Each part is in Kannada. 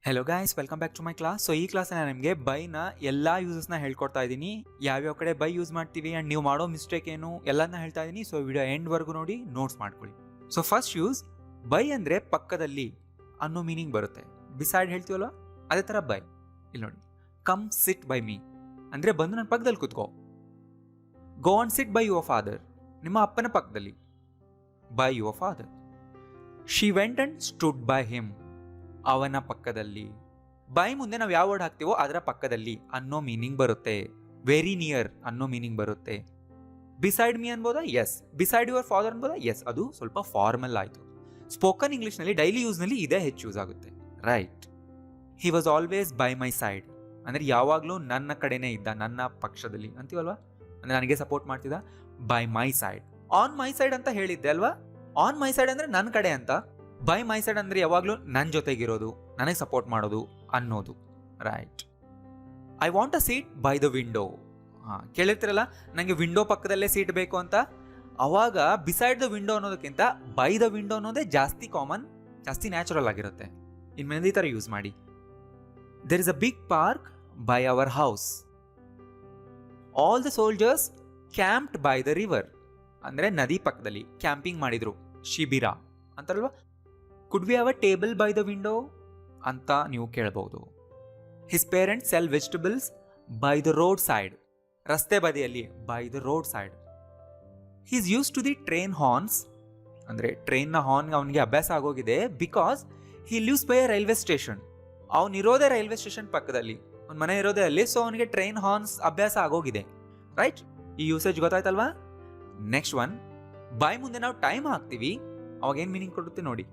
Hello guys, welcome back to my class. So ಈ ಕ್ಲಾಸ್ ನಾನು ನಿಮಗೆ ಬೈನ ಎಲ್ಲ ಯೂಸಸ್ನ ಹೇಳ್ಕೊಡ್ತಾ ಇದ್ದೀನಿ. ಯಾವ್ಯಾವ ಕಡೆ ಬೈ ಯೂಸ್ ಮಾಡ್ತೀವಿ ಆ್ಯಂಡ್ ನೀವು ಮಾಡೋ ಮಿಸ್ಟೇಕ್ ಏನು ಎಲ್ಲದನ್ನ ಹೇಳ್ತಾ ಇದ್ದೀನಿ. ಸೊ ವಿಡಿಯೋ ಎಂಡ್ವರೆಗೂ ನೋಡಿ, ನೋಟ್ಸ್ ಮಾಡ್ಕೊಳ್ಳಿ. ಸೊ ಫಸ್ಟ್ ಯೂಸ್, ಬೈ ಅಂದರೆ ಪಕ್ಕದಲ್ಲಿ ಅನ್ನೋ ಮೀನಿಂಗ್ ಬರುತ್ತೆ. ಬಿಸೈಡ್ ಹೇಳ್ತೀವಲ್ಲ, ಅದೇ ಥರ ಬೈ. ಇಲ್ಲಿ ನೋಡಿ, ಕಮ್ ಸಿಟ್ ಬೈ ಮೀ ಅಂದರೆ ಬಂದು ನನ್ನ ಪಕ್ಕದಲ್ಲಿ ಕೂತ್ಕೋ. Go on sit by your father, ನಿಮ್ಮ ಅಪ್ಪನ ಪಕ್ಕದಲ್ಲಿ. By your father. She went and stood by him, ಅವನ ಪಕ್ಕದಲ್ಲಿ. ಬೈ ಮುಂದೆ ನಾವು ಯಾವ ವರ್ಡ್ ಹಾಕ್ತೀವೋ ಅದರ ಪಕ್ಕದಲ್ಲಿ ಅನ್ನೋ ಮೀನಿಂಗ್ ಬರುತ್ತೆ. ವೆರಿ ನಿಯರ್ ಅನ್ನೋ ಮೀನಿಂಗ್ ಬರುತ್ತೆ. ಬಿಸೈಡ್ ಮೀ ಅನ್ಬೋದಾ? ಎಸ್. ಬಿಸೈಡ್ ಯುವರ್ ಫಾದರ್ ಅನ್ಬೋದಾ? ಎಸ್. ಅದು ಸ್ವಲ್ಪ ಫಾರ್ಮಲ್ ಆಯಿತು. ಸ್ಪೋಕನ್ ಇಂಗ್ಲೀಷ್ನಲ್ಲಿ ಡೈಲಿ ಯೂಸ್ನಲ್ಲಿ ಇದೇ ಹೆಚ್ಚು ಯೂಸ್ ಆಗುತ್ತೆ. Right. He was always by my side ಅಂದರೆ ಯಾವಾಗಲೂ ನನ್ನ ಕಡೆನೇ ಇದ್ದ, ನನ್ನ ಪಕ್ಷದಲ್ಲಿ ಅಂತೀವಲ್ವಾ, ಅಂದರೆ ನನಗೆ ಸಪೋರ್ಟ್ ಮಾಡ್ತಿದ್ದ. By my side. On my side ಅಂತ ಹೇಳಿದ್ದೆ ಅಲ್ವಾ? ಆನ್ ಮೈ ಸೈಡ್ ಅಂದರೆ ನನ್ನ ಕಡೆ ಅಂತ. ಬೈ ಮೈ ಸೈಡ್ ಅಂದರೆ ಯಾವಾಗಲೂ ನನ್ನ ಜೊತೆಗಿರೋದು, ನನಗೆ ಸಪೋರ್ಟ್ ಮಾಡೋದು ಅನ್ನೋದು. Right. I want a seat by the window. ಕೇಳಿರ್ತಿರಲ್ಲ, ನನಗೆ ವಿಂಡೋ ಪಕ್ಕದಲ್ಲೇ ಸೀಟ್ ಬೇಕು ಅಂತ. ಅವಾಗ ಬಿಸೈಡ್ ದ ವಿಂಡೋ ಅನ್ನೋದಕ್ಕಿಂತ ಬೈ ದ ವಿಂಡೋ ಅನ್ನೋದೇ ಜಾಸ್ತಿ ಕಾಮನ್, ಜಾಸ್ತಿ ನ್ಯಾಚುರಲ್ ಆಗಿರುತ್ತೆ. ಇನ್ಮೇಲೆ ಈ ಥರ ಯೂಸ್ ಮಾಡಿ. There is a big park by our house. All the soldiers camped by the river ಅಂದರೆ ನದಿ ಪಕ್ಕದಲ್ಲಿ ಕ್ಯಾಂಪಿಂಗ್ ಮಾಡಿದ್ರು, ಶಿಬಿರ ಅಂತಾರಲ್ವಾ. Could we have a table by the window ಅಂತ ನೀವು ಕೇಳಬಹುದು. His parents sell vegetables by the road side, ರಸ್ತೆ ಬದಿಯಲ್ಲಿ, by the road side. He's used to the train horns ಅಂದರೆ ಟ್ರೈನ್ನ ಹಾರ್ನ್ಗೆ ಅವನಿಗೆ ಅಭ್ಯಾಸ ಆಗೋಗಿದೆ. Because he lives by a railway station. ಅವನಿರೋದೇ railway station ಪಕ್ಕದಲ್ಲಿ, ಅವ್ನ ಮನೆ ಇರೋದೇ ಅಲ್ಲಿ. ಸೊ ಅವನಿಗೆ ಟ್ರೈನ್ ಹಾರ್ನ್ಸ್ ಅಭ್ಯಾಸ ಆಗೋಗಿದೆ. ರೈಟ್. ಈ ಯೂಸೇಜ್ ಗೊತ್ತಾಯ್ತಲ್ವಾ? ನೆಕ್ಸ್ಟ್ ಒನ್, ಬೈ ಮುಂದೆ ನಾವು ಟೈಮ್ ಹಾಕ್ತೀವಿ, ಅವಾಗ ಏನು ಮೀನಿಂಗ್ ಕೊಡುತ್ತೆ ನೋಡಿ.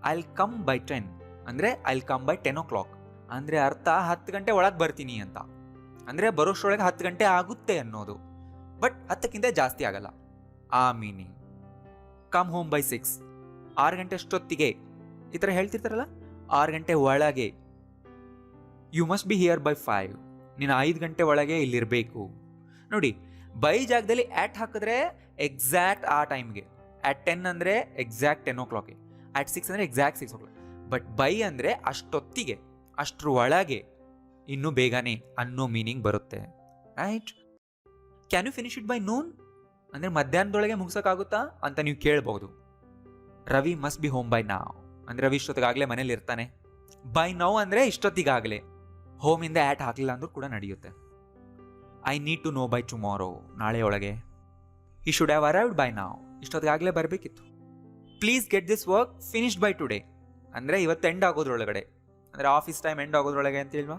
ಐಲ್ ಕಮ್ ಬೈ 10 ಅಂದರೆ ಐಲ್ ಕಮ್ ಬೈ 10 o'clock ಅಂದರೆ ಅರ್ಥ 10 ಗಂಟೆ ಒಳಗೆ ಬರ್ತೀನಿ ಅಂತ. ಅಂದರೆ ಬರೋಷ್ಟರೊಳಗೆ 10 ಗಂಟೆ ಆಗುತ್ತೆ ಅನ್ನೋದು. ಬಟ್ 10ಕ್ಕಿಂತ ಜಾಸ್ತಿ ಆಗಲ್ಲ, ಆ ಮೀನಿಂಗ್. ಕಮ್ ಹೋಮ್ ಬೈ 6, 6 ಗಂಟೆ ಅಷ್ಟೊತ್ತಿಗೆ, ಈ ಥರ ಹೇಳ್ತಿರ್ತಾರಲ್ಲ, 6 ಗಂಟೆ ಒಳಗೆ. You must be here by 5, ನೀನು 5 ಗಂಟೆ ಒಳಗೆ ಇಲ್ಲಿರಬೇಕು. ನೋಡಿ, ಬೈ ಜಾಗದಲ್ಲಿ ಆಟ್ ಹಾಕಿದ್ರೆ ಎಕ್ಸಾಕ್ಟ್ ಆ ಟೈಮ್ಗೆ. ಆಟ್ 10 ಅಂದರೆ ಎಕ್ಸಾಕ್ಟ್ 10 o'clock. ಆಟ್ 6 ಅಂದರೆ ಎಕ್ಸಾಕ್ಟ್ 6 o'clock. ಬಟ್ ಬೈ ಅಂದರೆ ಅಷ್ಟೊತ್ತಿಗೆ, ಅಷ್ಟ್ರ ಒಳಗೆ, ಇನ್ನೂ ಬೇಗನೆ ಅನ್ನೋ ಮೀನಿಂಗ್ ಬರುತ್ತೆ. Right. Can you finish it by noon ಅಂದರೆ ಮಧ್ಯಾಹ್ನದೊಳಗೆ ಮುಗಿಸೋಕ್ಕಾಗುತ್ತಾ ಅಂತ ನೀವು ಕೇಳಬಹುದು. Ravi must be home by now ಅಂದರೆ ರವಿ ಇಷ್ಟೊತ್ತಿಗಾಗಲೇ ಮನೇಲಿ ಇರ್ತಾನೆ. ಬೈ ನೌ ಅಂದರೆ ಇಷ್ಟೊತ್ತಿಗಾಗಲೇ. ಹೋಮಿಂದ ಆಟ್ ಹಾಕಲಿಲ್ಲ ಅಂದ್ರೂ ಕೂಡ ನಡೆಯುತ್ತೆ. I need to know by tomorrow, ನಾಳೆ ಒಳಗೆ. ಈ ಶುಡ್ ಹ್ಯಾವ್ ಅರೈವ್ಡ್ ಬೈ ನಾವ್, ಇಷ್ಟೊತ್ತಿಗಾಗಲೇ ಬರಬೇಕಿತ್ತು. Please get this work finished by today ಅಂದರೆ ಇವತ್ತು ಎಂಡ್ ಆಗೋದ್ರೊಳಗಡೆ, ಅಂದರೆ ಆಫೀಸ್ ಟೈಮ್ ಎಂಡ್ ಆಗೋದ್ರೊಳಗೆ ಅಂತ ಹೇಳ್ವಾ.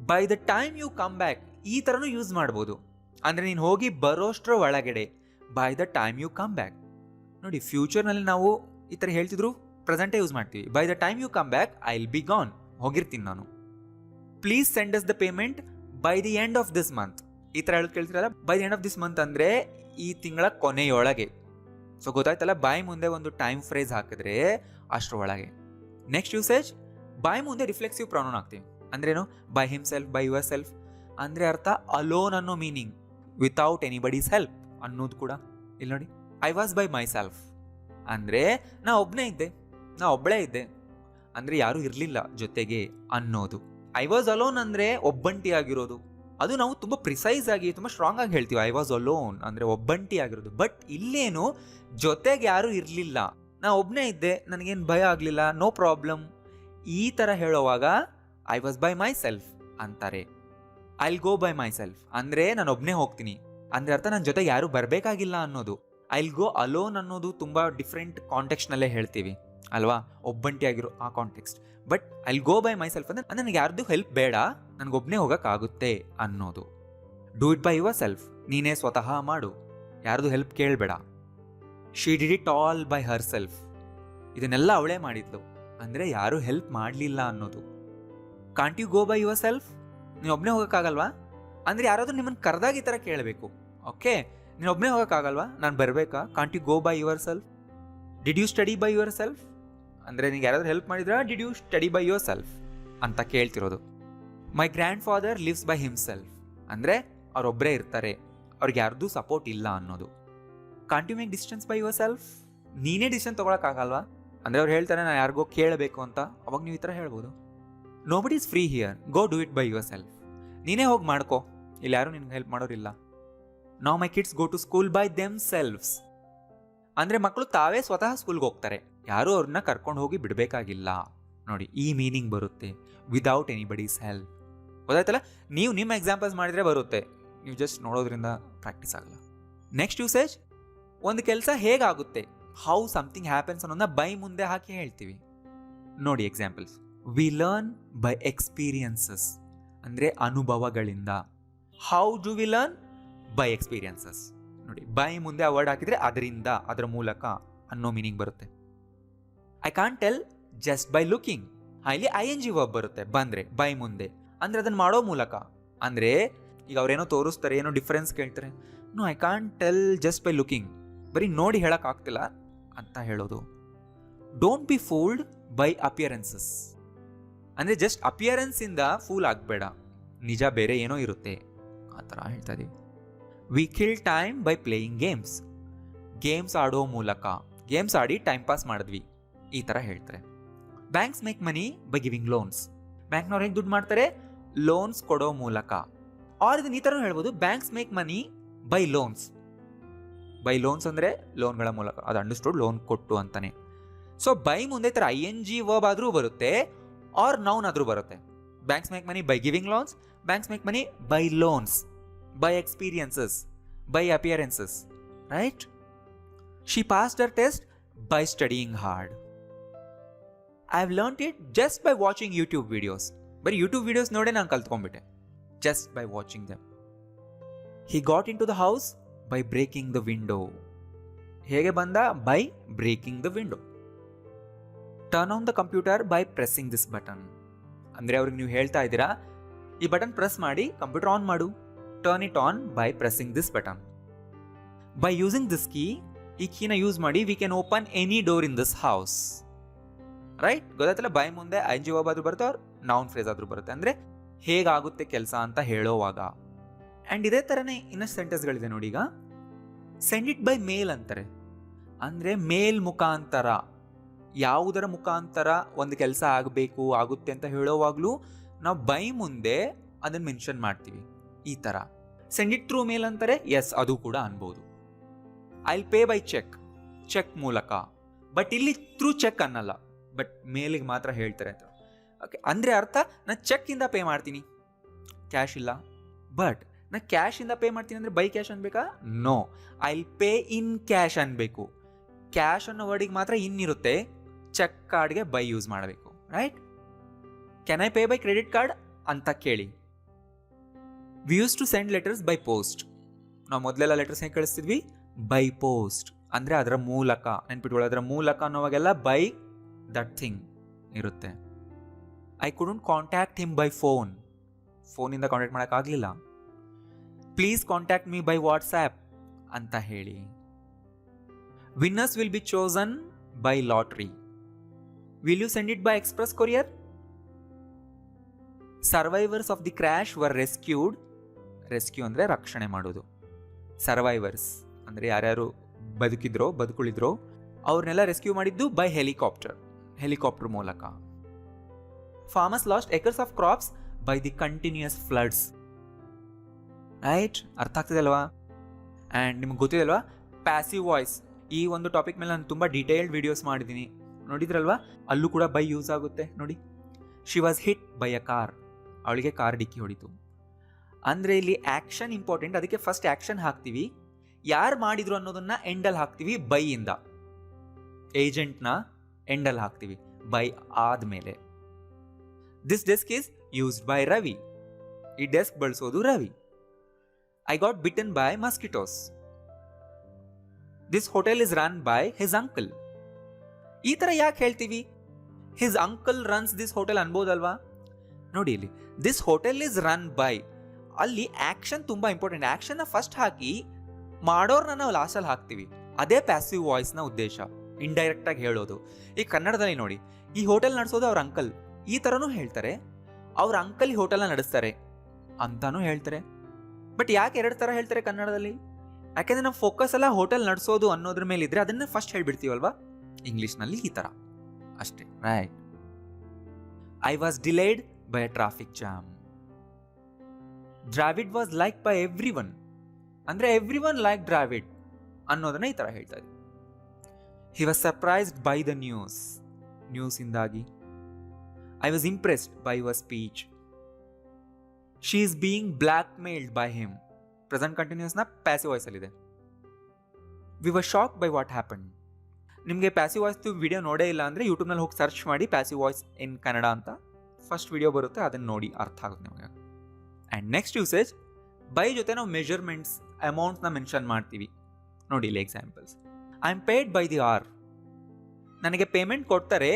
By the time you come back, ಈ ಥರನೂ ಯೂಸ್ ಮಾಡ್ಬೋದು. ಅಂದರೆ ನೀನು ಹೋಗಿ ಬರೋಷ್ಟ್ರ ಒಳಗಡೆ, by the time you come back. ನೋಡಿ, ಫ್ಯೂಚರ್ನಲ್ಲಿ ನಾವು ಈ ಥರ ಹೇಳ್ತಿದ್ರು, ಪ್ರೆಸೆಂಟೇ ಯೂಸ್ ಮಾಡ್ತೀವಿ. By the time you come back I will be gone, ಹೋಗಿರ್ತೀನಿ ನಾನು. Please send us the payment by the end of this month, ಈ ಥರ ಹೇಳೋದು ಕೇಳ್ತಿರಲ್ಲ. By the end of this month ಅಂದರೆ ಈ ತಿಂಗಳ ಕೊನೆಯೊಳಗೆ. ಸೊ ಗೊತ್ತಾಯ್ತಲ್ಲ, ಬಾಯ್ ಮುಂದೆ ಒಂದು ಟೈಮ್ ಫ್ರೇಸ್ ಹಾಕಿದ್ರೆ ಅಷ್ಟರೊಳಗೆ. ನೆಕ್ಸ್ಟ್ ಯೂಸೇಜ್, ಬಾಯ್ ಮುಂದೆ ರಿಫ್ಲೆಕ್ಸಿವ್ ಪ್ರೊನೌನ್ ಹಾಕ್ತೀವಿ. ಅಂದ್ರೇನು? By himself, by yourself ಅಂದರೆ ಅರ್ಥ ಅಲೋನ್ ಅನ್ನೋ ಮೀನಿಂಗ್, ವಿತೌಟ್ ಎನಿಬಡೀಸ್ ಹೆಲ್ಪ್ ಅನ್ನೋದು ಕೂಡ. ಇಲ್ಲಿ ನೋಡಿ, I was by myself ಅಂದರೆ ನಾ ಒಬ್ಬನೇ ಇದ್ದೆ ಅಂದರೆ ಯಾರೂ ಇರಲಿಲ್ಲ ಜೊತೆಗೆ ಅನ್ನೋದು. ಐ ವಾಸ್ ಅಲೋನ್ ಅಂದರೆ ಒಬ್ಬಂಟಿ ಆಗಿರೋದು. ಅದು ನಾವು ತುಂಬ ಪ್ರಿಸೈಸ್ ಆಗಿ, ತುಂಬ ಸ್ಟ್ರಾಂಗ್ ಆಗಿ ಹೇಳ್ತೀವಿ, ಐ ವಾಸ್ ಅಲೋನ್ ಅಂದರೆ ಒಬ್ಬಂಟಿ ಆಗಿರೋದು. ಬಟ್ ಇಲ್ಲೇನು, ಜೊತೆಗೆ ಯಾರೂ ಇರಲಿಲ್ಲ, ನಾ ಒಬ್ಬನೇ ಇದ್ದೆ, ನನಗೇನು ಭಯ ಆಗಲಿಲ್ಲ, ನೋ ಪ್ರಾಬ್ಲಮ್, ಈ ಥರ ಹೇಳೋವಾಗ I was by myself ಅಂತಾರೆ. I'll go by myself ಅಂದರೆ ನಾನು ಒಬ್ಬನೇ ಹೋಗ್ತೀನಿ ಅಂದರೆ ಅರ್ಥ ನನ್ನ ಜೊತೆಗೆ ಯಾರೂ ಬರಬೇಕಾಗಿಲ್ಲ ಅನ್ನೋದು. ಐಲ್ ಗೋ ಅಲೋನ್ ಅನ್ನೋದು ತುಂಬ ಡಿಫ್ರೆಂಟ್ ಕಾಂಟೆಕ್ಸ್ಟ್ನಲ್ಲೇ ಹೇಳ್ತೀವಿ ಅಲ್ವಾ, ಒಬ್ಬಂಟಿ ಆಗಿರೋ ಆ context. But I'll go by myself ಅಂದರೆ ನನಗೆ ಯಾರ್ದು ಹೆಲ್ಪ್ ಬೇಡ, ನನಗೊಬ್ಬನೇ ಹೋಗೋಕ್ಕಾಗುತ್ತೆ ಅನ್ನೋದು. Do it by yourself, ನೀನೇ ಸ್ವತಃ ಮಾಡು, ಯಾರ್ದು ಹೆಲ್ಪ್ ಕೇಳಬೇಡ. She did it all by herself, ಇದನ್ನೆಲ್ಲ ಅವಳೇ ಮಾಡಿದ್ಲು ಅಂದರೆ ಯಾರೂ ಹೆಲ್ಪ್ ಮಾಡಲಿಲ್ಲ ಅನ್ನೋದು. Can't you go by yourself, ನೀನು ಒಬ್ಬನೇ ಹೋಗೋಕ್ಕಾಗಲ್ವಾ ಅಂದರೆ ಯಾರಾದರೂ ನಿಮ್ಮನ್ನು ಕರೆದಾಗ ಈ ಥರ ಕೇಳಬೇಕು. ಓಕೆ, ನೀನು ಒಬ್ಬನೇ ಹೋಗೋಕ್ಕಾಗಲ್ವಾ, ನಾನು ಬರಬೇಕಾ? Can't you go by yourself. Did you study by yourself ಅಂದರೆ ನಿಂಗೆ ಯಾರಾದರೂ ಹೆಲ್ಪ್ ಮಾಡಿದ್ರಾ? Did you study by yourself ಅಂತ ಕೇಳ್ತಿರೋದು. My grandfather lives by himself ಅಂದರೆ ಅವರೊಬ್ಬರೇ ಇರ್ತಾರೆ, ಅವ್ರಿಗೆ ಯಾರ್ದು ಸಪೋರ್ಟ್ ಇಲ್ಲ ಅನ್ನೋದು. Can't you make decisions by yourself, ನೀನೇ ಡಿಸಿಷನ್ ತೊಗೊಳಕ್ಕಾಗಲ್ವಾ, ಅಂದರೆ ಅವ್ರು ಹೇಳ್ತಾರೆ ನಾನು ಯಾರಿಗೋ ಕೇಳಬೇಕು ಅಂತ, ಅವಾಗ ನೀವು ಈ ಥರ ಹೇಳ್ಬೋದು. Nobody is free here, go do it by yourself. ನೀನೇ ಹೋಗಿ ಮಾಡ್ಕೋ, ಇಲ್ಲಿ ಯಾರು ನಿನ್ಗೆ ಹೆಲ್ಪ್ ಮಾಡೋರಿಲ್ಲ. Now my kids go to school by themselves. ಅಂದರೆ ಮಕ್ಕಳು ತಾವೇ ಸ್ವತಃ ಸ್ಕೂಲ್ಗೆ ಹೋಗ್ತಾರೆ, ಯಾರೂ ಅವ್ರನ್ನ ಕರ್ಕೊಂಡು ಹೋಗಿ ಬಿಡಬೇಕಾಗಿಲ್ಲ. ನೋಡಿ, ಈ ಮೀನಿಂಗ್ ಬರುತ್ತೆ, ವಿದೌಟ್ ಎನಿಬಡೀಸ್ ಹೆಲ್ಪ್. ಗೊತ್ತಾಯ್ತಲ್ಲ, ನೀವು ನಿಮ್ಮ ಎಕ್ಸಾಂಪಲ್ಸ್ ಮಾಡಿದರೆ ಬರುತ್ತೆ, ನೀವು ಜಸ್ಟ್ ನೋಡೋದ್ರಿಂದ ಪ್ರಾಕ್ಟೀಸ್ ಆಗಲ್ಲ. ನೆಕ್ಸ್ಟ್ ಯೂಸೇಜ್, ಒಂದು ಕೆಲಸ ಹೇಗಾಗುತ್ತೆ, ಹೌ ಸಮಥಿಂಗ್ ಹ್ಯಾಪನ್ಸ್ ಅನ್ನೋದನ್ನ ಬೈ ಮುಂದೆ ಹಾಕಿ ಹೇಳ್ತೀವಿ. ನೋಡಿ examples, we learn by experiences, ಅಂದರೆ ಅನುಭವಗಳಿಂದ. How do we learn by experiences. ನೋಡಿ, ಬೈ ಮುಂದೆ ಆ ವರ್ಡ್ ಹಾಕಿದರೆ ಅದರಿಂದ, ಅದರ ಮೂಲಕ ಅನ್ನೋ ಮೀನಿಂಗ್ ಬರುತ್ತೆ. I can't tell just by looking, ಇಲ್ಲಿ ING ವರ್ಬ್ ಬರುತ್ತೆ ಬಂದರೆ ಬೈ ಮುಂದೆ, ಅಂದರೆ ಅದನ್ನು ಮಾಡೋ ಮೂಲಕ. ಅಂದರೆ ಈಗ ಅವ್ರೇನೋ ತೋರಿಸ್ತಾರೆ, ಏನೋ ಡಿಫ್ರೆನ್ಸ್ ಕೇಳ್ತಾರೆ, no I can't tell just by looking, ಬರೀ ನೋಡಿ ಹೇಳೋಕ್ಕಾಗ್ತಿಲ್ಲ ಅಂತ ಹೇಳೋದು. Don't be fooled by appearances, ಅಂದರೆ ಜಸ್ಟ್ ಅಪಿಯರೆನ್ಸಿಂದ ಫೂಲ್ ಆಗಬೇಡ, ನಿಜ ಬೇರೆ ಏನೋ ಇರುತ್ತೆ ಆ ಥರ ಹೇಳ್ತಾ ಇದೀವಿ. We kill time by playing games, games ಆಡೋ ಮೂಲಕ, ಗೇಮ್ಸ್ ಆಡಿ ಟೈಮ್ ಪಾಸ್ ಮಾಡಿದ್ವಿ ಈ ಥರ ಹೇಳ್ತಾರೆ. Banks make money by giving loans, ಬ್ಯಾಂಕ್ನವ್ರು ಹೇಗೆ ದುಡ್ಡು ಮಾಡ್ತಾರೆ, ಲೋನ್ಸ್ ಕೊಡೋ ಮೂಲಕ. ಆರ್ ಇದನ್ನ ಈ ಥರ ಹೇಳ್ಬೋದು, banks make money by loans. By loans ಅಂದರೆ ಲೋನ್ಗಳ ಮೂಲಕ, ಅದು ಅಂಡರ್ಸ್ಟುಡ್, ಲೋನ್ ಕೊಟ್ಟು ಅಂತಾನೆ. ಸೊ ಬೈ ಮುಂದೆ ಥರ ING ವರ್ಬ್ ಆದರೂ ಬರುತ್ತೆ, ಆರ್ ನೌನ್ ಆದರೂ ಬರುತ್ತೆ. Banks make money by giving loans, banks make money by loans, by experiences, by appearances, right? She passed her test by studying hard. I have learned it just by watching YouTube videos, ಬರೀ ಯೂಟ್ಯೂಬ್ ವಿಡಿಯೋಸ್ ನೋಡೇ ನಾನು ಕಲ್ತ್ಕೊಂಡ್ಬಿಟ್ಟೆ, just by watching them. He got into the house by breaking the window, ಹೇಗೆ ಬಂದ, by breaking the window. Turn on the computer by pressing this button, ಅಂದರೆ ಅವ್ರಿಗೆ ನೀವು ಹೇಳ್ತಾ ಇದ್ದೀರಾ ಈ ಬಟನ್ ಪ್ರೆಸ್ ಮಾಡಿ ಕಂಪ್ಯೂಟರ್ ಆನ್ ಮಾಡು. Turn it on by pressing this button. By using this key, ಈ ಕೀನ ಯೂಸ್ ಮಾಡಿ we can open any door in this house, right? ಗೊತ್ತಾಯ್ತಲ್ಲ, ಬೈ ಮುಂದೆ ING ವರ್ಬ್ ಆದ್ರೂ ಬರುತ್ತೆ, ಅವ್ರು ನೌನ್ ಫ್ರೇಸ್ ಆದ್ರೂ ಬರುತ್ತೆ, ಅಂದರೆ ಹೇಗಾಗುತ್ತೆ ಕೆಲಸ ಅಂತ ಹೇಳೋವಾಗ. ಆ್ಯಂಡ್ ಇದೇ ಥರನೇ ಇನ್ನಷ್ಟು ಸೆಂಟೆನ್ಸ್ಗಳಿದೆ ನೋಡಿ. ಈಗ ಸೆಂಡ್ ಇಟ್ ಬೈ ಮೇಲ್ ಅಂತಾರೆ, ಅಂದರೆ ಮೇಲ್ ಮುಖಾಂತರ, ಯಾವುದರ ಮುಖಾಂತರ ಒಂದು ಕೆಲಸ ಆಗಬೇಕು ಆಗುತ್ತೆ ಅಂತ ಹೇಳೋವಾಗಲೂ ನಾವು ಬೈ ಮುಂದೆ ಅದನ್ನು ಮೆನ್ಷನ್ ಮಾಡ್ತೀವಿ ಈ ಥರ. ಸೆಂಡ್ ಇಟ್ ಥ್ರೂ ಮೇಲ್ ಅಂತಾರೆ, ಎಸ್ ಅದು ಕೂಡ ಅನ್ಬೋದು. I will pay by cheque, cheque ಮೂಲಕ, ಬಟ್ ಇಲ್ಲಿ ಥ್ರೂ ಚೆಕ್ ಅನ್ನಲ್ಲ, ಬಟ್ ಮೇಲಿಗೆ ಮಾತ್ರ ಹೇಳ್ತಾರೆ ಅಂತ. ಓಕೆ, ಅಂದರೆ ಅರ್ಥ ನಾನು ಚೆಕ್ಕಿಂದ ಪೇ ಮಾಡ್ತೀನಿ, ಕ್ಯಾಶ್ ಇಲ್ಲ. ಬಟ್ ನಾನು ಕ್ಯಾಶಿಂದ ಪೇ ಮಾಡ್ತೀನಿ ಅಂದರೆ ಬೈ ಕ್ಯಾಶ್ ಅನ್ಬೇಕಾ? No, I will pay in cash ಅನ್ಬೇಕು. ಕ್ಯಾಶ್ ಅನ್ನೋ ವರ್ಡಿಗೆ ಮಾತ್ರ ಇನ್ನಿರುತ್ತೆ, ಚೆಕ್ ಕಾರ್ಡ್ಗೆ ಬೈ ಯೂಸ್ ಮಾಡಬೇಕು, right? Can I pay by credit card ಅಂತ ಕೇಳಿ. We used to send letters by post, ನಾವು ಮೊದಲೆಲ್ಲ ಲೆಟರ್ಸ್ ಹೇಗೆ ಕಳಿಸ್ತಿದ್ವಿ, ಬೈ ಪೋಸ್ಟ್, ಅಂದರೆ ಅದರ ಮೂಲಕ. ನೆನ್ಪಿಟ್ಕೊಳ್ಳಿ, ಅದರ ಮೂಲಕ ಅನ್ನೋವಾಗೆಲ್ಲ ಬೈ ದಟ್ ಥಿಂಗ್ ಇರುತ್ತೆ. I couldn't contact him by phone, ಫೋನಿಂದ ಕಾಂಟ್ಯಾಕ್ಟ್ ಮಾಡೋಕ್ಕಾಗಲಿಲ್ಲ. Please contact me by WhatsApp ಅಂತ ಹೇಳಿ. Winners will be chosen by lottery, will you send it by express courier? Survivors of the crash were rescued, rescue ಅಂದರೆ ರಕ್ಷಣೆ ಮಾಡೋದು. ಸರ್ವೈವರ್ಸ್ ಅಂದರೆ ಯಾರ್ಯಾರು ಬದುಕುಳಿದ್ರೋ ಅವ್ರನ್ನೆಲ್ಲ ರೆಸ್ಕ್ಯೂ ಮಾಡಿದ್ದು ಬೈ ಹೆಲಿಕಾಪ್ಟರ್, ಹೆಲಿಕಾಪ್ಟರ್ ಮೂಲಕ. Farmers last acres of crops by the continuous floods, right? ಅರ್ಥ ಆಗ್ತದೆ ಅಲ್ವಾ? ಆ್ಯಂಡ್ ನಿಮ್ಗೆ ಗೊತ್ತಿದೆ ಅಲ್ವಾ, ಪ್ಯಾಸಿವ್ ವಾಯ್ಸ್, ಈ ಒಂದು ಟಾಪಿಕ್ ಮೇಲೆ ನಾನು ತುಂಬ ಡೀಟೇಲ್ಡ್ ವಿಡಿಯೋಸ್ ಮಾಡಿದ್ದೀನಿ, ನೋಡಿದ್ರಲ್ವಾ? ಅಲ್ಲೂ ಕೂಡ ಬೈ ಯೂಸ್ ಆಗುತ್ತೆ ನೋಡಿ. She was hit by a car, ಅವಳಿಗೆ ಕಾರ್ ಡಿಕ್ಕಿ ಹೊಡಿತು. ಅಂದರೆ ಇಲ್ಲಿ ಆ್ಯಕ್ಷನ್ ಇಂಪಾರ್ಟೆಂಟ್, ಅದಕ್ಕೆ ಫಸ್ಟ್ ಆ್ಯಕ್ಷನ್ ಹಾಕ್ತೀವಿ, ಯಾರು ಮಾಡಿದ್ರು ಅನ್ನೋದನ್ನ ಎಂಡಲ್ಲಿ ಹಾಕ್ತೀವಿ ಬೈಯಿಂದ. ಏಜೆಂಟ್ನ ಎಂಡಲ್ಲಿ ಹಾಕ್ತೀವಿ ಬೈ ಆದಮೇಲೆ. This desk is used by Ravi, ಈ ಡೆಸ್ಕ್ ಬಳಸೋದು Ravi. I got bitten by mosquitoes. This hotel is run by his uncle. ಈ ಥರ ಯಾಕೆ ಹೇಳ್ತೀವಿ? His uncle runs this hotel ಅನ್ಬೋದಲ್ವಾ? ನೋಡಿ ಇಲ್ಲಿ, this hotel is run by, ಅಲ್ಲಿ ಆ್ಯಕ್ಷನ್ ತುಂಬ ಇಂಪಾರ್ಟೆಂಟ್. ಆ್ಯಕ್ಷನ್ನ ಫಸ್ಟ್ ಹಾಕಿ ಮಾಡೋರ್ನ ನಾವು ಲಾಸ್ಟಲ್ಲಿ ಹಾಕ್ತೀವಿ. ಅದೇ ಪ್ಯಾಸಿವ್ ವಾಯ್ಸ್ನ ಉದ್ದೇಶ, ಇಂಡೈರೆಕ್ಟಾಗಿ ಹೇಳೋದು. ಈ ಕನ್ನಡದಲ್ಲಿ ನೋಡಿ, ಈ ಹೋಟೆಲ್ ನಡೆಸೋದು ಅವ್ರ ಅಂಕಲ್, ಈ ಥರನೂ ಹೇಳ್ತಾರೆ. ಅವ್ರ ಅಂಕಲ್ ಈ ಹೋಟೆಲ್ನ ನಡೆಸ್ತಾರೆ ಅಂತಾನೂ ಹೇಳ್ತಾರೆ. ಬಟ್ ಯಾಕೆ ಎರಡು ಥರ ಹೇಳ್ತಾರೆ ಕನ್ನಡದಲ್ಲಿ? ಯಾಕೆಂದರೆ ನಮ್ಮ ಫೋಕಸ್ ಎಲ್ಲ ಹೋಟೆಲ್ ನಡೆಸೋದು ಅನ್ನೋದ್ರ ಮೇಲೆ ಇದ್ರೆ ಅದನ್ನೇ ಫಸ್ಟ್ ಹೇಳ್ಬಿಡ್ತೀವಲ್ವಾ. ಇಂಗ್ಲೀಷ್ನಲ್ಲಿ ಈ ಥರ ಅಷ್ಟೇ. Right. I was delayed by a traffic jam. Dravid was like by everyone. ಅಂದರೆ ಎವ್ರಿ ಒನ್ ಲೈಕ್ ಡ್ರಾವಿಡ್ ಅನ್ನೋದನ್ನ ಈ ಥರ ಹೇಳ್ತಾ ಇದ್ವಿ. He was surprised by the ನ್ಯೂಸಿಂದಾಗಿ. I was impressed by your speech. She is being blackmailed by him. Present ಕಂಟಿನ್ಯೂಸ್ನ ಪ್ಯಾಸಿವ್ ವಾಯ್ಸಲ್ಲಿದೆ. We were shock by what happen. ನಿಮಗೆ ಪ್ಯಾಸಿವ್ ವಾಯ್ಸ್ದು ವಿಡಿಯೋ ನೋಡೇ ಇಲ್ಲ ಅಂದರೆ ಯೂಟ್ಯೂಬ್ನಲ್ಲಿ ಹೋಗಿ ಸರ್ಚ್ ಮಾಡಿ ಪ್ಯಾಸಿವ್ ವಾಯ್ಸ್ ಇನ್ ಕನ್ನಡ ಅಂತ. ಫಸ್ಟ್ ವಿಡಿಯೋ ಬರುತ್ತೆ, ಅದನ್ನು ನೋಡಿ ಅರ್ಥ ಆಗುತ್ತೆ ನಿಮಗೆ. ಆ್ಯಂಡ್ ನೆಕ್ಸ್ಟ್ ಯೂಸೇಜ್, ಬೈ ಜೊತೆ ನಾವು ಮೆಜರ್ಮೆಂಟ್ಸ್ ಅಮೌಂಟ್ಸ್ನ ಮೆನ್ಷನ್ ಮಾಡ್ತೀವಿ. ನೋಡಿ ಇಲ್ಲಿ examples. I am paid by the hour. ನನಗೆ ಪೇಮೆಂಟ್ ಕೊಡ್ತಾರೆ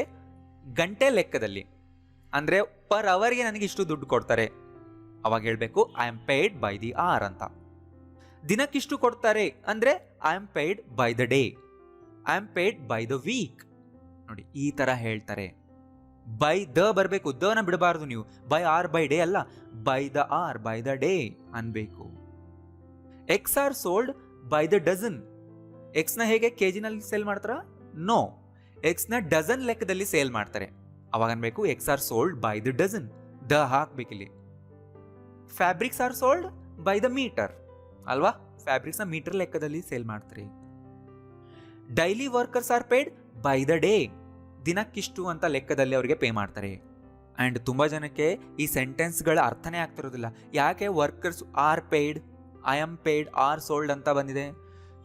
ಗಂಟೆ ಲೆಕ್ಕದಲ್ಲಿ, ಅಂದರೆ ಪರ್ ಅವರ್ಗೆ ನನಗೆ ಇಷ್ಟು ದುಡ್ಡು ಕೊಡ್ತಾರೆ. ಅವಾಗ ಹೇಳಬೇಕು I am paid by the hour ಅಂತ. ದಿನಕ್ಕಿಷ್ಟು ಕೊಡ್ತಾರೆ ಅಂದರೆ I am paid by the day. I am paid by the week. ನೋಡಿ ಈ ಥರ ಹೇಳ್ತಾರೆ. ಬೈ ದ ಬರಬೇಕು, ದನ ಬಿಡಬಾರ್ದು ನೀವು. ಬೈ ಆರ್ ಬೈ ಡೇ ಅಲ್ಲ, by the or by the day ಅನ್ಬೇಕು. Eggs are sold by the dozen. ಎಕ್ಸ್ನ ಹೇಗೆ ಕೆಜಿನಲ್ಲಿ ಸೇಲ್ ಮಾಡ್ತಾರ? ನೋ, ಎಕ್ಸ್ನ ಡಜನ್ ಲೆಕ್ಕದಲ್ಲಿ ಸೇಲ್ ಮಾಡ್ತಾರೆ. ಅವಾಗ ಅನ್ಬೇಕು eggs are sold by the dozen. The ಹಾಕ್ಬೇಕಿಲ್ಲಿ. Fabrics are sold by the metre ಅಲ್ವಾ? ಫ್ಯಾಬ್ರಿಕ್ಸ್ನ ಮೀಟರ್ ಲೆಕ್ಕದಲ್ಲಿ ಸೇಲ್ ಮಾಡ್ತಾರೆ. Daily workers are paid by the day. ದಿನಕ್ಕಿಷ್ಟು ಅಂತ ಲೆಕ್ಕದಲ್ಲಿ ಅವರಿಗೆ ಪೇ ಮಾಡ್ತಾರೆ. ಆ್ಯಂಡ್ ತುಂಬ ಜನಕ್ಕೆ ಈ ಸೆಂಟೆನ್ಸ್ಗಳ ಅರ್ಥನೇ ಆಗ್ತಿರೋದಿಲ್ಲ. ಯಾಕೆ workers R paid, I am paid, R sold ಅಂತ ಬಂದಿದೆ.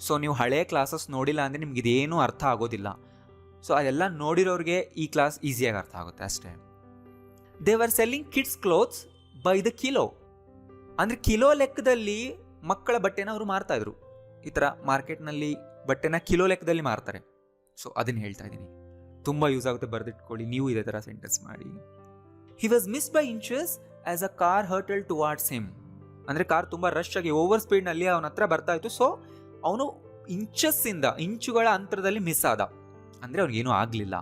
ಸೊ ನೀವು ಹಳೆ ಕ್ಲಾಸಸ್ ನೋಡಿಲ್ಲ ಅಂದರೆ ನಿಮ್ಗೆ ಇದೇನೂ ಅರ್ಥ ಆಗೋದಿಲ್ಲ. ಸೊ ಅದೆಲ್ಲ ನೋಡಿರೋರಿಗೆ ಈ ಕ್ಲಾಸ್ ಈಸಿಯಾಗಿ ಅರ್ಥ ಆಗುತ್ತೆ ಅಷ್ಟೇ. They were selling kids clothes by the kilo. ಅಂದರೆ ಕಿಲೋ ಲೆಕ್ಕದಲ್ಲಿ ಮಕ್ಕಳ ಬಟ್ಟೆನ ಅವರು ಮಾರ್ತಾಯಿದ್ರು. ಈ ಥರ ಮಾರ್ಕೆಟ್ನಲ್ಲಿ ಬಟ್ಟೆನ ಕಿಲೋ ಲೆಕ್ಕದಲ್ಲಿ ಮಾರ್ತಾರೆ. ಸೊ ಅದನ್ನು ಹೇಳ್ತಾ ಇದ್ದೀನಿ, ತುಂಬ ಯೂಸ್ ಆಗುತ್ತೆ, ಬರೆದಿಟ್ಕೊಳ್ಳಿ. ನೀವು ಇದೇ ಥರ ಸೆಂಟೆನ್ಸ್ ಮಾಡಿ. He was miss by inches as a car hurtle towards him. ಅಂದರೆ ಕಾರ್ ತುಂಬ ರಶ್ ಆಗಿ ಓವರ್ ಸ್ಪೀಡ್ನಲ್ಲಿ ಅವನ ಹತ್ರ ಬರ್ತಾ ಇತ್ತು. ಸೊ ಅವನು ಇಂಚುಗಳ ಅಂತರದಲ್ಲಿ ಮಿಸ್ ಆದ, ಅಂದರೆ ಅವ್ರಿಗೇನೂ ಆಗಲಿಲ್ಲ.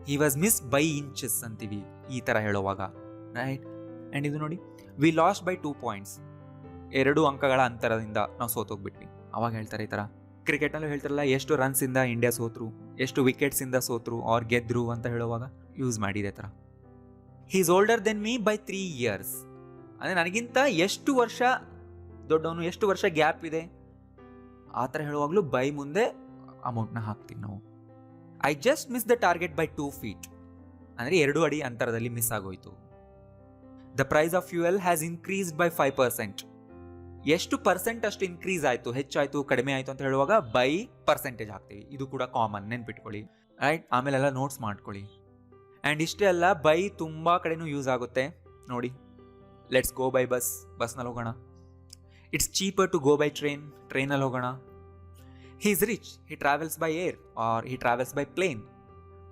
ಹಿ ವಾಸ್ ಮಿಸ್ ಬೈ ಇಂಚಸ್ ಅಂತೀವಿ ಈ ಥರ ಹೇಳುವಾಗ, ರೈಟ್. ಆ್ಯಂಡ್ ಇದು ನೋಡಿ, ವಿ ಲಾಸ್ಟ್ ಬೈ 2 points. 2 ಅಂಕಗಳ ಅಂತರದಿಂದ ನಾವು ಸೋತೋಗ್ಬಿಟ್ವಿ. ಅವಾಗ ಹೇಳ್ತಾರೆ ಈ ಥರ. ಕ್ರಿಕೆಟ್ನಲ್ಲೂ ಹೇಳ್ತಾರಲ್ಲ, ಎಷ್ಟು ರನ್ಸಿಂದ ಇಂಡಿಯಾ ಸೋತ್ರು, ಎಷ್ಟು ವಿಕೆಟ್ಸಿಂದ ಸೋತ್ರು ಆರ್ ಗೆದ್ರು ಅಂತ ಹೇಳುವಾಗ ಯೂಸ್ ಮಾಡಿದೆ ಥರ. He is older than me by 3 years. ಅಂದರೆ ನನಗಿಂತ ಎಷ್ಟು ವರ್ಷ ದೊಡ್ಡವನು, ಎಷ್ಟು ವರ್ಷ ಗ್ಯಾಪ್ ಇದೆ ಆ ಥರ ಹೇಳುವಾಗಲೂ ಬೈ ಮುಂದೆ ಅಮೌಂಟ್ನ ಹಾಕ್ತೀವಿ ನಾವು. I just miss the target by 2 feet. ಅಂದರೆ 2 ಅಡಿ ಅಂತರದಲ್ಲಿ ಮಿಸ್ ಆಗೋಯ್ತು. The price of fuel has increased by 5%. ಎಷ್ಟು ಪರ್ಸೆಂಟ್ ಅಷ್ಟು ಇನ್ಕ್ರೀಸ್ ಆಯಿತು, ಹೆಚ್ಚಾಯಿತು, ಕಡಿಮೆ ಆಯಿತು ಅಂತ ಹೇಳುವಾಗ ಬೈ ಪರ್ಸೆಂಟೇಜ್ ಹಾಕ್ತೀವಿ. ಇದು ಕೂಡ ಕಾಮನ್, ನೆನ್ಪಿಟ್ಕೊಳ್ಳಿ, ರೈಟ್. ಆಮೇಲೆಲ್ಲ ನೋಟ್ಸ್ ಮಾಡ್ಕೊಳ್ಳಿ. ಆ್ಯಂಡ್ ಇಷ್ಟೇ ಅಲ್ಲ, ಬೈ ತುಂಬ ಕಡೆನೂ ಯೂಸ್ ಆಗುತ್ತೆ. ನೋಡಿ, ಲೆಟ್ಸ್ ಗೋ ಬೈ ಬಸ್, ಬಸ್ನಲ್ಲಿ ಹೋಗೋಣ. It's cheaper to go by ಟ್ರೈನಲ್ಲಿ ಹೋಗೋಣ. He is rich, he travels by air or he travels by plane.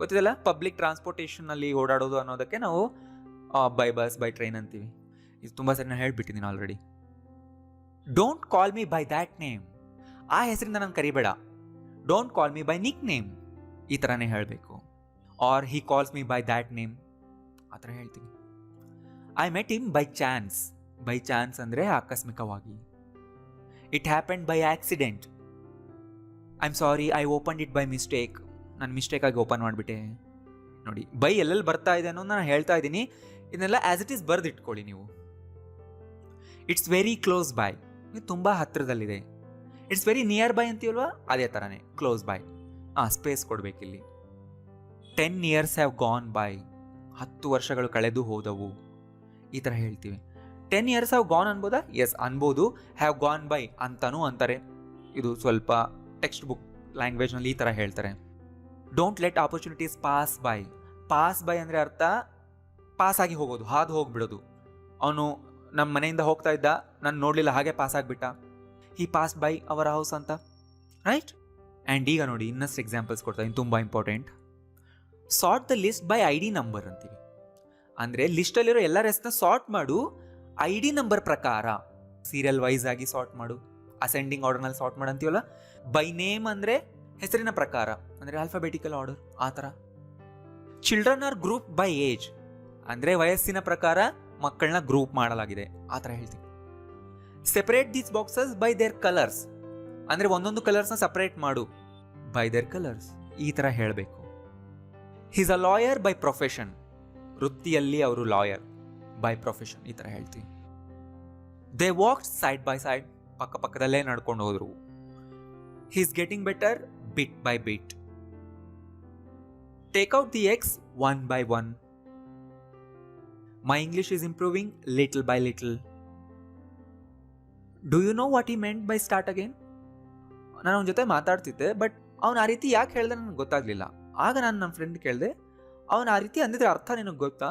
ಗೊತ್ತಿದೆಲ್ಲ, ಪಬ್ಲಿಕ್ ಟ್ರಾನ್ಸ್ಪೋರ್ಟೇಷನ್ನಲ್ಲಿ ಓಡಾಡೋದು ಅನ್ನೋದಕ್ಕೆ ನಾವು ಬೈ ಬಸ್ ಬೈ ಟ್ರೈನ್ ಅಂತೀವಿ. ಇದು ತುಂಬ ಸರಿ ನಾನು ಹೇಳ್ಬಿಟ್ಟಿದ್ದೀನಿ already. Don't call me by that name. ಆ ಹೆಸರಿಂದ ನಾನು ಕರಿಬೇಡ. Don't call me by nickname, ಈ ಥರನೇ ಹೇಳಬೇಕು. Or he calls me by that name, ಆ ಥರ ಹೇಳ್ತೀವಿ. I met him by chance. By chance ಅಂದರೆ ಆಕಸ್ಮಿಕವಾಗಿ. It happened by accident. I am sorry, I open it by mistake. ನಾನು ಮಿಸ್ಟೇಕಾಗಿ ಓಪನ್ ಮಾಡಿಬಿಟ್ಟೆ. ನೋಡಿ, ಬೈ ಎಲ್ಲೆಲ್ಲಿ ಬರ್ತಾ ಇದೆ ಅನ್ನೋದು ನಾನು ಹೇಳ್ತಾ ಇದ್ದೀನಿ. ಇದನ್ನೆಲ್ಲ ಆ್ಯಸ್ ಇಟ್ ಈಸ್ ಬರೆದಿಟ್ಕೊಳ್ಳಿ ನೀವು. ಇಟ್ಸ್ ವೆರಿ ಕ್ಲೋಸ್ ಬೈ, ತುಂಬ ಹತ್ತಿರದಲ್ಲಿದೆ. ಇಟ್ಸ್ ವೆರಿ ನಿಯರ್ ಬೈ ಅಂತೀವಲ್ವಾ, ಅದೇ ಥರನೇ ಕ್ಲೋಸ್ ಬೈ. ಸ್ಪೇಸ್ ಕೊಡಬೇಕಿಲ್ಲಿ. 10 years ಹ್ಯಾವ್ ಗಾನ್ ಬೈ. 10 ವರ್ಷಗಳು ಕಳೆದು ಹೋದವು, ಈ ಥರ ಹೇಳ್ತೀವಿ. 10 years ಹ್ಯಾವ್ ಗಾನ್ ಅನ್ಬೋದಾ? ಎಸ್ ಅನ್ಬೋದು. ಹ್ಯಾವ್ ಗಾನ್ ಬೈ ಅಂತನೂ ಅಂತಾರೆ. ಇದು ಸ್ವಲ್ಪ ಟೆಕ್ಸ್ಟ್ ಬುಕ್ ಲ್ಯಾಂಗ್ವೇಜ್ನಲ್ಲಿ ಈ ಥರ ಹೇಳ್ತಾರೆ. Don't let opportunities pass by. Pass by ಅಂದರೆ ಅರ್ಥ ಪಾಸ್ ಆಗಿ ಹೋಗೋದು, ಹಾದು ಹೋಗ್ಬಿಡೋದು. ಅವನು ನಮ್ಮ ಮನೆಯಿಂದ ಹೋಗ್ತಾ ಇದ್ದ, ನಾನು ನೋಡಲಿಲ್ಲ, ಹಾಗೆ ಪಾಸ್ ಆಗಿಬಿಟ್ಟ. He pass by our house ಅಂತ, ರೈಟ್. ಆ್ಯಂಡ್ ಈಗ ನೋಡಿ, ಇನ್ನಷ್ಟು ಎಕ್ಸಾಂಪಲ್ಸ್ ಕೊಡ್ತೀನಿ, ತುಂಬ important. Sort the list by ID number ಅಂತೀವಿ. ಅಂದರೆ ಲಿಸ್ಟಲ್ಲಿರೋ ಎಲ್ಲ ರೆಸ್ಟ್ನ ಸಾರ್ಟ್ ಮಾಡು ID ನಂಬರ್ ಪ್ರಕಾರ. ಸೀರಿಯಲ್ ವೈಸ್ ಆಗಿ ಸಾರ್ಟ್ ಮಾಡು, ಅಸೆಂಡಿಂಗ್ ಆರ್ಡರ್ನಲ್ಲಿ ಸಾರ್ಟ್ ಮಾಡು ಅಂತೀವಲ್ಲ. ಬೈ ನೇಮ್ ಅಂದರೆ ಹೆಸರಿನ ಪ್ರಕಾರ, ಅಂದರೆ ಆಲ್ಫಾಬೆಟಿಕಲ್ ಆರ್ಡರ್, ಆ ಥರ. Children are group by age, ಅಂದರೆ ವಯಸ್ಸಿನ ಪ್ರಕಾರ ಮಕ್ಕಳನ್ನ ಗ್ರೂಪ್ ಮಾಡಲಾಗಿದೆ, ಆ ಥರ ಹೇಳ್ತೀವಿ. Separate these boxes by their colours, ಅಂದರೆ ಒಂದೊಂದು ಕಲರ್ಸ್ನ ಸಪ್ರೇಟ್ ಮಾಡು ಬೈ ದೇರ್ ಕಲರ್ಸ್, ಈ ಥರ ಹೇಳಬೇಕು. He's a lawyer by profession. ವೃತ್ತಿಯಲ್ಲಿ ಅವರು ಲಾಯರ್, ಬೈ ಪ್ರೊಫೆಷನ್ ಈ ಥರ ಹೇಳ್ತೀವಿ. They walked side by side. ಪಕ್ಕದಲ್ಲೇ ನಡ್ಕೊಂಡು ಹೋದ್ರು. He's getting better bit by bit. Take out the X one by one. My English is improving little by little. Do you know what he meant by start again? ನಾನು ಅವನ ಜೊತೆ ಮಾತಾಡ್ತಿದ್ದೆ, ಬಟ್ ಅವನು ಆ ರೀತಿ ಯಾಕೆ ಹೇಳ್ದೆ ನನಗೆ ಗೊತ್ತಾಗ್ಲಿಲ್ಲ. ಆಗ ನಾನು ನನ್ನ ಫ್ರೆಂಡ್ ಕೇಳಿದೆ, ಅವನು ಆ ರೀತಿ ಅಂದಿದ್ರೆ ಅರ್ಥ ನಿನಗೆ ಗೊತ್ತಾ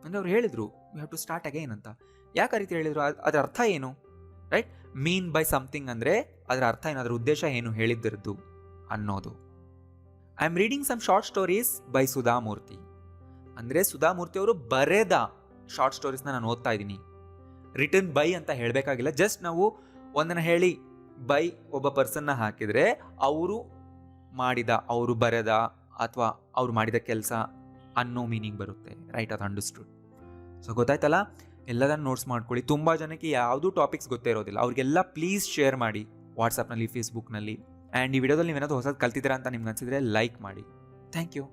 ಅಂದರೆ ಅವ್ರು ಹೇಳಿದರು you have to start again ಅಂತ. ಯಾಕೆ ಆ ರೀತಿ ಹೇಳಿದರು? ಅದರ ಅರ್ಥ ಏನು? ರೈಟ್, ಮೀನ್ ಬೈ ಸಮಥಿಂಗ್ ಅಂದರೆ ಅದರ ಅರ್ಥ ಏನು, ಅದರ ಉದ್ದೇಶ ಏನು ಹೇಳಿದ್ದಿರದ್ದು ಅನ್ನೋದು. I am reading some short stories by Sudha Murthy. ಅಂದರೆ ಸುಧಾಮೂರ್ತಿ ಅವರು ಬರೆದ ಶಾರ್ಟ್ ಸ್ಟೋರೀಸ್ನ ನಾನು ಓದ್ತಾ ಇದ್ದೀನಿ. ರಿಟರ್ನ್ ಬೈ ಅಂತ ಹೇಳಬೇಕಾಗಿಲ್ಲ, ಜಸ್ಟ್ ನಾವು ಒಂದನ್ನು ಹೇಳಿ ಬೈ ಒಬ್ಬ ಪರ್ಸನ್ನ ಹಾಕಿದರೆ ಅವರು ಮಾಡಿದ, ಅವರು ಬರೆದ ಅಥವಾ ಅವ್ರು ಮಾಡಿದ ಕೆಲಸ ಅನ್ನೋ ಮೀನಿಂಗ್ ಬರುತ್ತೆ. ರೈಟ್, ಅದು ಅಂಡರ್ಸ್ಟುಡ್. ಸೊ ಗೊತ್ತಾಯ್ತಲ್ಲ, ಎಲ್ಲದನ್ನು ನೋಟ್ಸ್ ಮಾಡ್ಕೊಳ್ಳಿ. ತುಂಬ ಜನಕ್ಕೆ ಯಾವುದೂ ಟಾಪಿಕ್ಸ್ ಗೊತ್ತೇ ಇರೋದಿಲ್ಲ, ಅವ್ರಿಗೆಲ್ಲ ಪ್ಲೀಸ್ ಶೇರ್ ಮಾಡಿ ವಾಟ್ಸಪ್ನಲ್ಲಿ, ಫೇಸ್ಬುಕ್ನಲ್ಲಿ. ಆ್ಯಂಡ್ ಈ ವಿಡಿಯೋದಲ್ಲಿ ನೀವೇನಾದರೂ ಹೊಸದು ಕಲ್ತಿದ್ದೀರಾ ಅಂತ ನಿಮ್ಗೆ ಅನಿಸಿದ್ರೆ ಲೈಕ್ ಮಾಡಿ. Thank you.